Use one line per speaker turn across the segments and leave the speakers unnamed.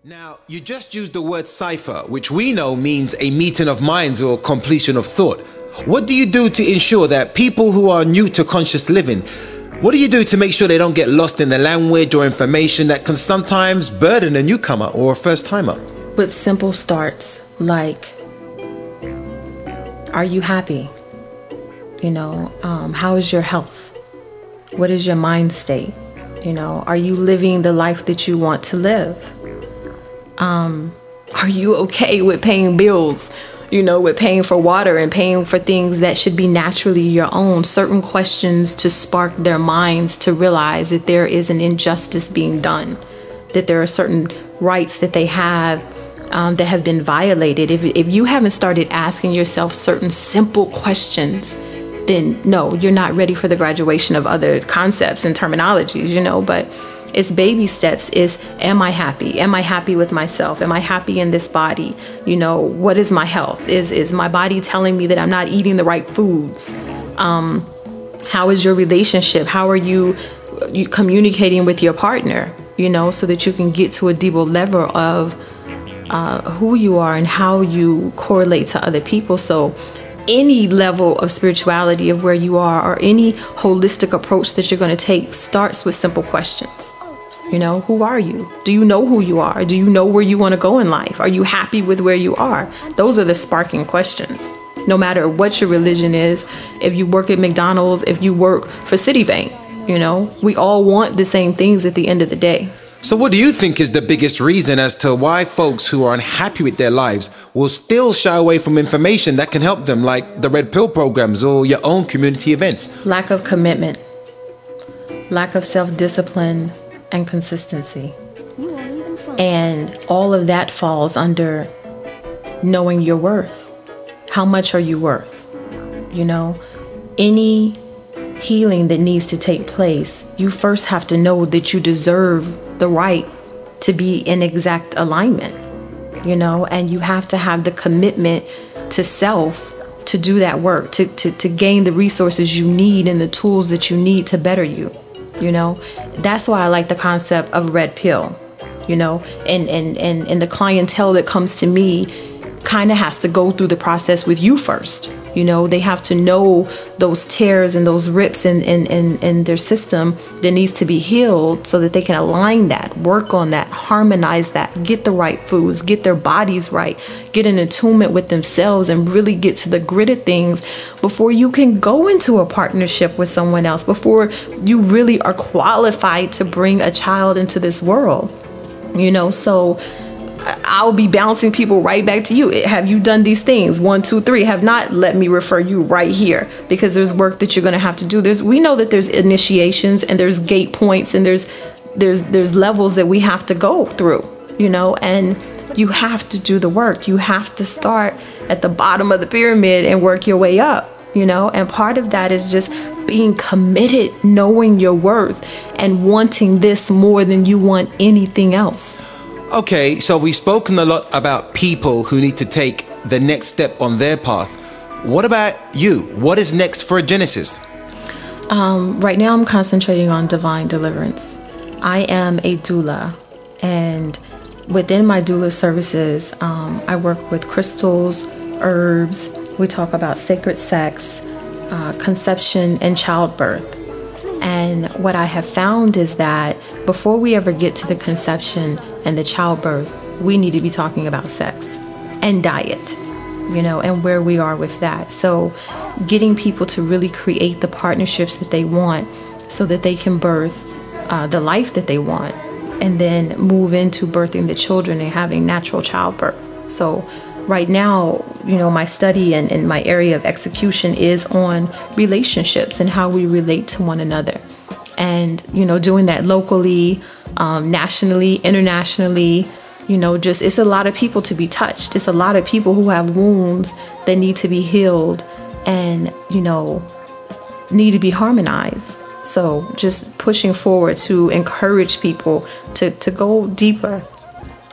Now, you just used the word cipher, which we know means a meeting of minds or completion of thought. What do you do to ensure that people who are new to conscious living, what do you do to make sure they don't get lost in the language or information that can sometimes burden a newcomer or a first timer?
With simple starts like, are you happy? How is your health? What is your mind state? Are you living the life that you want to live? Are you okay with paying bills? With paying for water and paying for things that should be naturally your own. Certain questions to spark their minds to realize that there is an injustice being done, that there are certain rights that they have that have been violated. If you haven't started asking yourself certain simple questions, then no, you're not ready for the graduation of other concepts and terminologies, but it's baby steps. Am I happy? Am I happy with myself? Am I happy in this body? What is my health? Is my body telling me that I'm not eating the right foods? How is your relationship? How are you communicating with your partner? So that you can get to a deeper level of who you are and how you correlate to other people. So any level of spirituality of where you are or any holistic approach that you're going to take starts with simple questions. Who are you? Do you know who you are? Do you know where you want to go in life? Are you happy with where you are? Those are the sparking questions. No matter what your religion is, if you work at McDonald's, if you work for Citibank, we all want the same things at the end of the day.
So what do you think is the biggest reason as to why folks who are unhappy with their lives will still shy away from information that can help them, like the RedPill programs or your own community events?
Lack of commitment, lack of self-discipline and consistency. And all of that falls under knowing your worth. How much are you worth? Any healing that needs to take place, you first have to know that you deserve the right to be in exact alignment, and you have to have the commitment to self to do that work, to gain the resources you need and the tools that you need to better you. That's why I like the concept of RedPill, and the clientele that comes to me kind of has to go through the process with you first. They have to know those tears and those rips in their system that needs to be healed so that they can align that, work on that, harmonize that, get the right foods, get their bodies right, get in attunement with themselves and really get to the grit of things before you can go into a partnership with someone else, before you really are qualified to bring a child into this world. So I'll be bouncing people right back to you. Have you done these things? 1, 2, 3. Have not. Let me refer you right here, because there's work that you're going to have to do. We know that there's initiations and there's gate points and there's levels that we have to go through, and you have to do the work. You have to start at the bottom of the pyramid and work your way up, and part of that is just being committed, knowing your worth and wanting this more than you want anything else.
Okay, so we've spoken a lot about people who need to take the next step on their path. What about you? What is next for Genesis?
Right now I'm concentrating on divine deliverance. I am a doula, and within my doula services, I work with crystals, herbs. We talk about sacred sex, conception, and childbirth. And what I have found is that before we ever get to the conception and the childbirth, we need to be talking about sex and diet, and where we are with that. So getting people to really create the partnerships that they want so that they can birth the life that they want, and then move into birthing the children and having natural childbirth. So right now, my study and my area of execution is on relationships and how we relate to one another. And, doing that locally, nationally, internationally, it's a lot of people to be touched. It's a lot of people who have wounds that need to be healed and, need to be harmonized. So just pushing forward to encourage people to go deeper,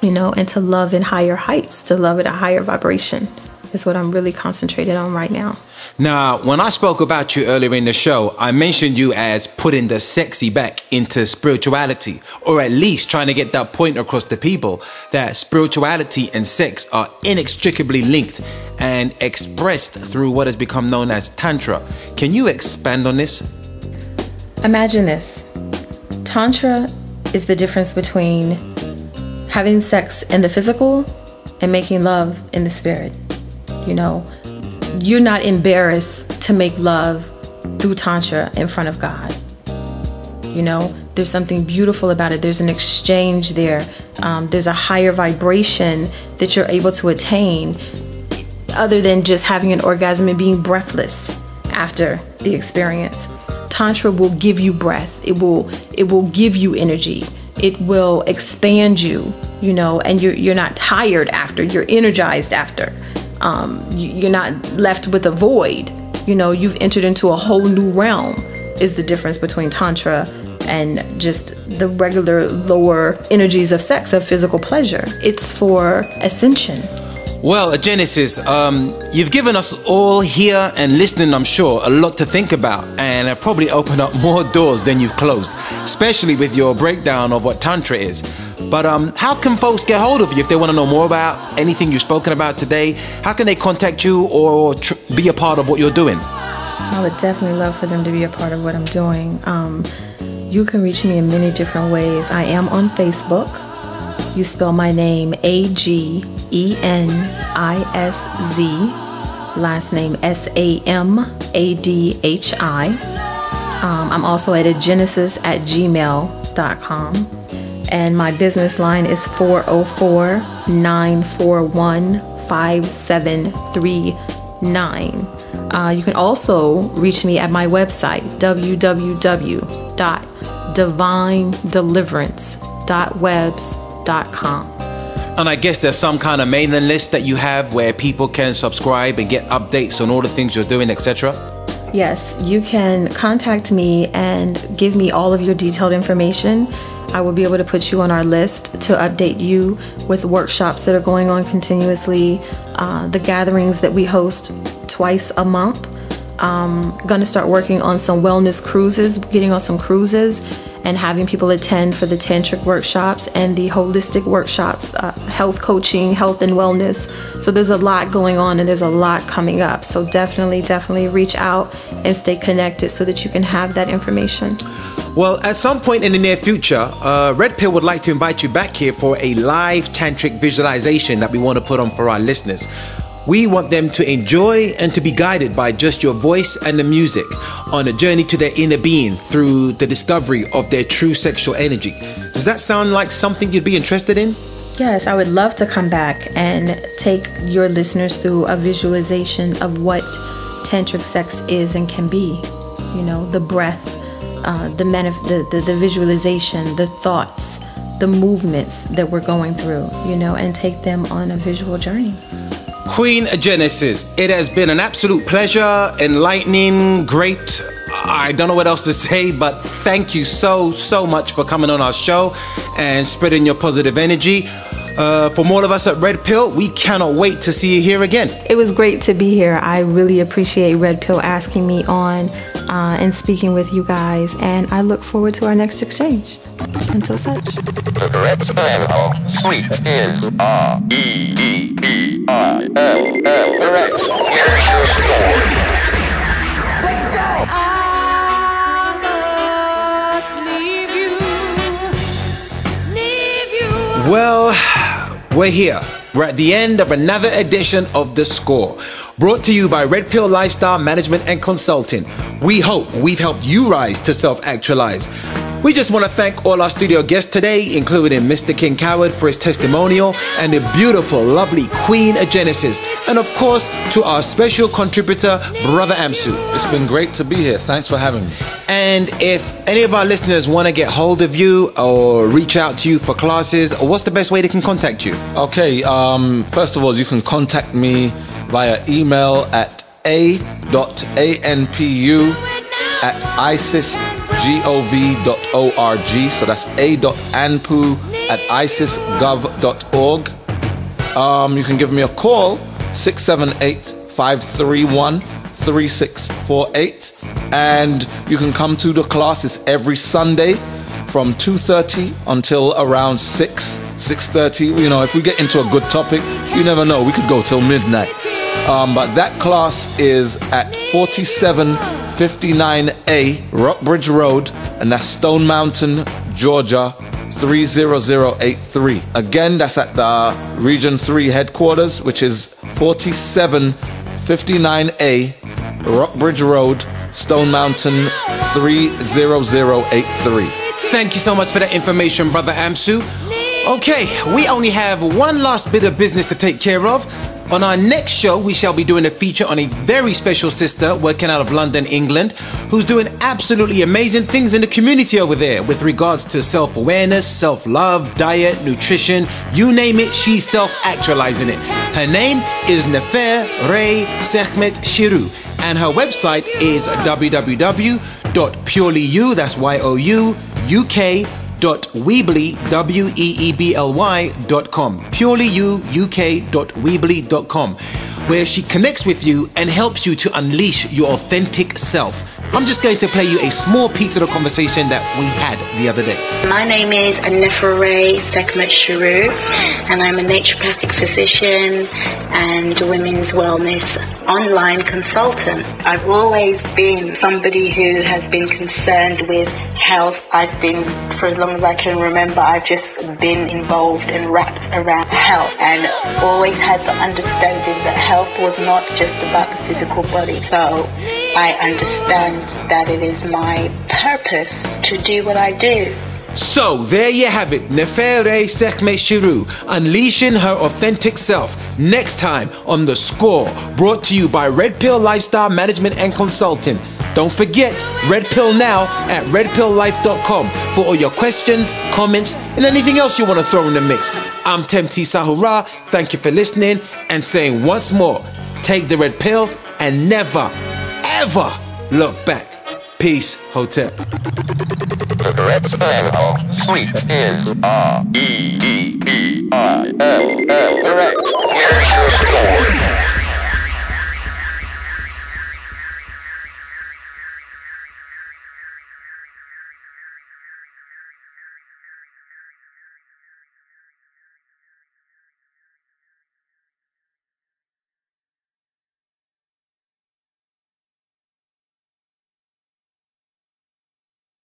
and to love in higher heights, to love at a higher vibration. is what I'm really concentrated on right now.
Now, when I spoke about you earlier in the show, I mentioned you as putting the sexy back into spirituality, or at least trying to get that point across to people that spirituality and sex are inextricably linked and expressed through what has become known as Tantra. Can you expand on this?
Imagine this. Tantra is the difference between having sex in the physical and making love in the spirit. You know, you're not embarrassed to make love through Tantra in front of God. You know, there's something beautiful about it. There's an exchange there. There's a higher vibration that you're able to attain other than just having an orgasm and being breathless after the experience. Tantra will give you breath. It will give you energy. It will expand you, you know, and you're not tired after. You're energized after. You're not left with a void. You know, you've entered into a whole new realm is the difference between Tantra and just the regular lower energies of sex, of physical pleasure. It's for ascension.
Well, Genesis, you've given us all here and listening, I'm sure, a lot to think about, and have probably opened up more doors than you've closed, especially with your breakdown of what Tantra is. But how can folks get hold of you if they want to know more about anything you've spoken about today? How can they contact you or be a part of what you're doing?
I would definitely love for them to be a part of what I'm doing. You can reach me in many different ways. I am on Facebook. You spell my name Agenisz, last name Samadhi. I'm also at agenesis@gmail.com. And my business line is 404-941-5739. You can also reach me at my website, www.divinedeliverance.webs.com.
And I guess there's some kind of mailing list that you have where people can subscribe and get updates on all the things you're doing, etc.
Yes, you can contact me and give me all of your detailed information. I will be able to put you on our list to update you with workshops that are going on continuously, the gatherings that we host twice a month. Going to start working on some wellness cruises, getting on some cruises and having people attend for the tantric workshops and the holistic workshops, health coaching, health and wellness. So there's a lot going on and there's a lot coming up. So definitely reach out and stay connected so that you can have that information.
Well, at some point in the near future, RedPill would like to invite you back here for a live tantric visualization that we want to put on for our listeners. We want them to enjoy and to be guided by just your voice and the music on a journey to their inner being through the discovery of their true sexual energy. Does that sound like something you'd be interested in?
Yes, I would love to come back and take your listeners through a visualization of what tantric sex is and can be. You know, the breath, the visualization, the thoughts, the movements that we're going through, you know, and take them on a visual journey.
Queen Genesis, it has been an absolute pleasure, enlightening, great. I don't know what else to say, but thank you so much for coming on our show and spreading your positive energy. From all of us at RedPill, we cannot wait to see you here again.
It was great to be here. I really appreciate RedPill asking me on and speaking with you guys, and I look forward to our next exchange. Until such.
The correct spelling of sweet is R-E-E-E-I-L-L. Correct. Here's your score. Let's go!
I must leave you.
Well, we're here. We're at the end of another edition of The Score, brought to you by RedPill Lifestyle Management and Consulting. We hope we've helped you rise to self-actualize. We just want to thank all our studio guests today, including Mr. King Coward for his testimonial and the beautiful, lovely Queen Genesis. And of course, to our special contributor, Brother Amsu.
It's been great to be here. Thanks for having me.
And if any of our listeners want to get hold of you or reach out to you for classes, what's the best way they can contact you?
Okay, first of all, you can contact me via email at a.anpu@isisgov.org. So that's a.anpu@isisgov.org. You can give me a call, 678-531-3648. And you can come to the class. It's every Sunday from 2:30 until around 6:30. You know, if we get into a good topic, you never know, we could go till midnight. But that class is at 4759A Rockbridge Road, and that's Stone Mountain, Georgia 30083. Again, that's at the Region 3 headquarters, which is 4759A Rockbridge Road, Stone Mountain 30083.
Thank you so much for that information, Brother Amsu. Okay, we only have one last bit of business to take care of. On our next show, we shall be doing a feature on a very special sister working out of London, England, who's doing absolutely amazing things in the community over there with regards to self-awareness, self-love, diet, nutrition, you name it, she's self-actualizing it. Her name is Nefer Ray Sekhmet Shiru, and her website is www.purelyu, that's Y-O-U, UK.weebly.com, purelyuk.weebly.com, where she connects with you and helps you to unleash your authentic self. I'm just going to play you a small piece of the conversation that we had the other day.
My name is Neferre Sekhmet Shiru, and I'm a naturopathic physician and women's wellness online consultant. I've always been somebody who has been concerned with health. I've been, for as long as I can remember, I've just been involved and wrapped around health, and always had the understanding that health was not just about the physical body. So I understand that it is my purpose to do what I do.
So there you have it, Neferre Sekhmet Shiru, unleashing her authentic self. Next time on The Score, brought to you by RedPill Lifestyle Management and Consulting. Don't forget, RedPill now at redpilllife.com for all your questions, comments, and anything else you want to throw in the mix. I'm Temti Sahura, thank you for listening, and saying once more, take the red pill and never, ever look back. Peace, Hotel.
The correct spelling of sweet is R-E-E-P-I-L-L. Correct. Here's your score.